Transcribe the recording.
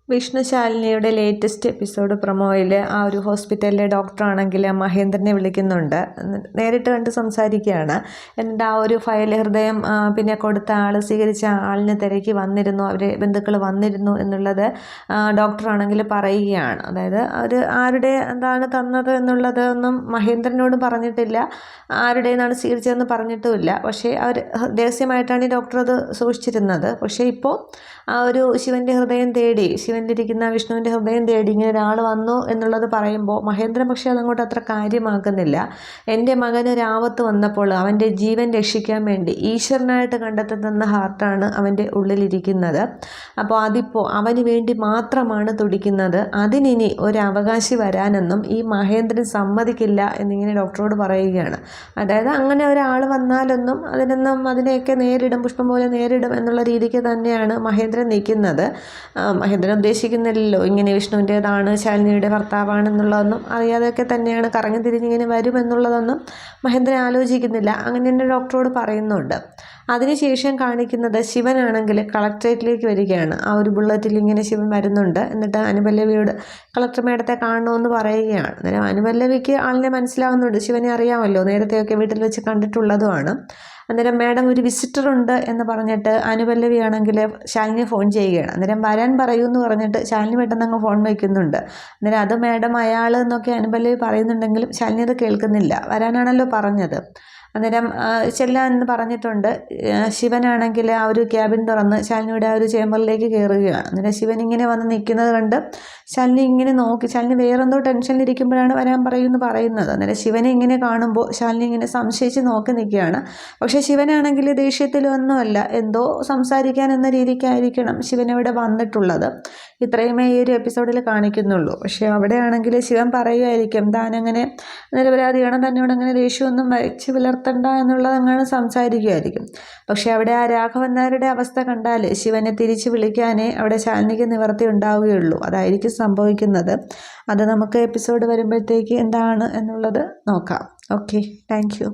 വിഷ്ണുശാലിനിയുടെ latest episode പ്രൊമോയിൽ ആ ഒരു ഹോസ്പിറ്റലിലെ ഡോക്ടറാണെങ്കിൽ മഹേന്ദ്രനെ വിളിക്കുന്നുണ്ട്. നേരിട്ട് കണ്ട് സംസാരിക്കുകയാണ്. എന്നിട്ട് ആ ഒരു ഫയൽ ഹൃദയം പിന്നെ കൊടുത്ത ആൾ സ്വീകരിച്ച ആളിനെ തിരക്കി വന്നിരുന്നു, അവർ ബന്ധുക്കൾ വന്നിരുന്നു എന്നുള്ളത് ഡോക്ടറാണെങ്കിൽ പറയുകയാണ്. അതായത് അവർ ആരുടെ എന്താണ് തന്നത് എന്നുള്ളത് ഒന്നും മഹേന്ദ്രനോട് പറഞ്ഞിട്ടില്ല, ആരുടെ നിന്നാണ് സ്വീകരിച്ചതെന്ന് പറഞ്ഞിട്ടുമില്ല. പക്ഷേ അവർ രഹസ്യമായിട്ടാണ് ഈ ഡോക്ടർ അത് സൂക്ഷിച്ചിരുന്നത്. പക്ഷേ ഇപ്പോൾ ആ ഒരു ശിവൻ്റെ ഹൃദയം തേടി, ശിവനിലിരിക്കുന്ന വിഷ്ണുവിൻ്റെ ഹൃദയം തേടി ഇങ്ങനെ ഒരാൾ വന്നു എന്നുള്ളത് പറയുമ്പോൾ മഹേന്ദ്രൻ പക്ഷേ അതങ്ങോട്ട് അത്ര കാര്യമാക്കുന്നില്ല. എൻ്റെ മകനൊരാപത്ത് വന്നപ്പോൾ അവൻ്റെ ജീവൻ രക്ഷിക്കാൻ വേണ്ടി ഈശ്വരനായിട്ട് കണ്ടെത്തുന്ന ഹാർട്ടാണ് അവൻ്റെ ഉള്ളിലിരിക്കുന്നത്. അപ്പോൾ അതിപ്പോൾ അവന് വേണ്ടി മാത്രമാണ് തുടിക്കുന്നത്. അതിനിനി ഒരു അവകാശി വരാനൊന്നും ഈ മഹേന്ദ്രൻ സമ്മതിക്കില്ല എന്നിങ്ങനെ ഡോക്ടറോട് പറയുകയാണ്. അതായത് അങ്ങനെ ഒരാൾ വന്നാലൊന്നും അതിനെയൊക്കെ നേരിടും, പുഷ്പം പോലെ നേരിടും എന്നുള്ള രീതിക്ക് തന്നെയാണ് മഹേന്ദ്രൻ നിൽക്കുന്നത്. മഹേന്ദ്രൻ ഉദ്ദേശിക്കുന്നില്ലല്ലോ ഇങ്ങനെ വിഷ്ണുവിൻ്റേതാണ്, ശാലിനിയുടെ ഭർത്താവാണെന്നുള്ളതൊന്നും അറിയാതെയൊക്കെ തന്നെയാണ് കറങ്ങി തിരിഞ്ഞിങ്ങനെ വരുമെന്നുള്ളതൊന്നും മഹേന്ദ്രൻ ആലോചിക്കുന്നില്ല. അങ്ങനെ തന്നെ ഡോക്ടറോട് പറയുന്നുണ്ട്. അതിനുശേഷം കാണിക്കുന്നത് ശിവനാണെങ്കിൽ കളക്ട്രേറ്റിലേക്ക് വരികയാണ്. ആ ഒരു ബുള്ളറ്റിൽ ഇങ്ങനെ ശിവൻ വരുന്നുണ്ട്. എന്നിട്ട് അനുപല്ലവിയോട് കളക്ടർ മേഡത്തെ കാണണമെന്ന് പറയുകയാണ്. അന്നേരം അനുപല്ലവിക്ക് ആളിനെ മനസ്സിലാവുന്നുണ്ട്, ശിവനെ അറിയാമല്ലോ, നേരത്തെയൊക്കെ വീട്ടിൽ വെച്ച് കണ്ടിട്ടുള്ളതുമാണ്. അന്നേരം മേഡം ഒരു വിസിറ്റർ ഉണ്ട് എന്ന് പറഞ്ഞിട്ട് അനുപല്ലവിയാണെങ്കിൽ ശാലിനിയെ ഫോൺ ചെയ്യുകയാണ്. അന്നേരം വരാൻ പറയൂ എന്ന് പറഞ്ഞിട്ട് ശാലിനി പെട്ടെന്ന് അങ്ങ് ഫോൺ വയ്ക്കുന്നുണ്ട്. അന്നേരം അത് മേഡം അയാൾ എന്നൊക്കെ അനുപല്ലവി പറയുന്നുണ്ടെങ്കിലും ശാലിനി അത് കേൾക്കുന്നില്ല. വരാനാണല്ലോ പറഞ്ഞത്. അന്നേരം ചെല്ലാൻ എന്ന് പറഞ്ഞിട്ടുണ്ട്. ശിവനാണെങ്കിൽ ആ ഒരു ക്യാബിൻ തുറന്ന് ശാലിനിയുടെ ആ ഒരു ചേമ്പറിലേക്ക് കയറുകയാണ്. അന്നേരം ശിവൻ ഇങ്ങനെ വന്ന് നിൽക്കുന്നത് കണ്ട് ശാലിനി ഇങ്ങനെ നോക്കി, ശാലിനി വേറെന്തോ ടെൻഷനിലിരിക്കുമ്പോഴാണ് വരാൻ പറയുമെന്ന് പറയുന്നത്. അന്നേരം ശിവനെ ഇങ്ങനെ കാണുമ്പോൾ ശാലിനി ഇങ്ങനെ സംശയിച്ച് നോക്കി നിൽക്കുകയാണ്. പക്ഷേ ശിവനാണെങ്കിൽ ദേഷ്യത്തിലൊന്നുമല്ല, എന്തോ സംസാരിക്കാൻ എന്ന രീതിക്കായിരിക്കണം ശിവൻ ഇവിടെ വന്നിട്ടുള്ളത്. ഇത്രയുമേ ഈ ഒരു എപ്പിസോഡിൽ കാണിക്കുന്നുള്ളൂ. പക്ഷേ അവിടെയാണെങ്കിൽ ശിവൻ പറയുമായിരിക്കും താനങ്ങനെ നിരപരാധിയാണ്, തന്നോട് അങ്ങനെ ദേഷ്യമൊന്നും വെച്ച് പുലർത്തണ്ട എന്നുള്ളത് അങ്ങനെ സംസാരിക്കുമായിരിക്കും. പക്ഷേ അവിടെ ആ രാഘവൻ നായരുടെ അവസ്ഥ കണ്ടാൽ ശിവനെ തിരിച്ച് വിളിക്കാനേ അവിടെ ശാലിനിക്ക് നിവർത്തി ഉണ്ടാവുകയുള്ളൂ. അതായിരിക്കും സംഭവിക്കുന്നത്. അത് നമുക്ക് എപ്പിസോഡ് വരുമ്പോഴത്തേക്ക് എന്താണ് എന്നുള്ളത് നോക്കാം. Okay, thank you.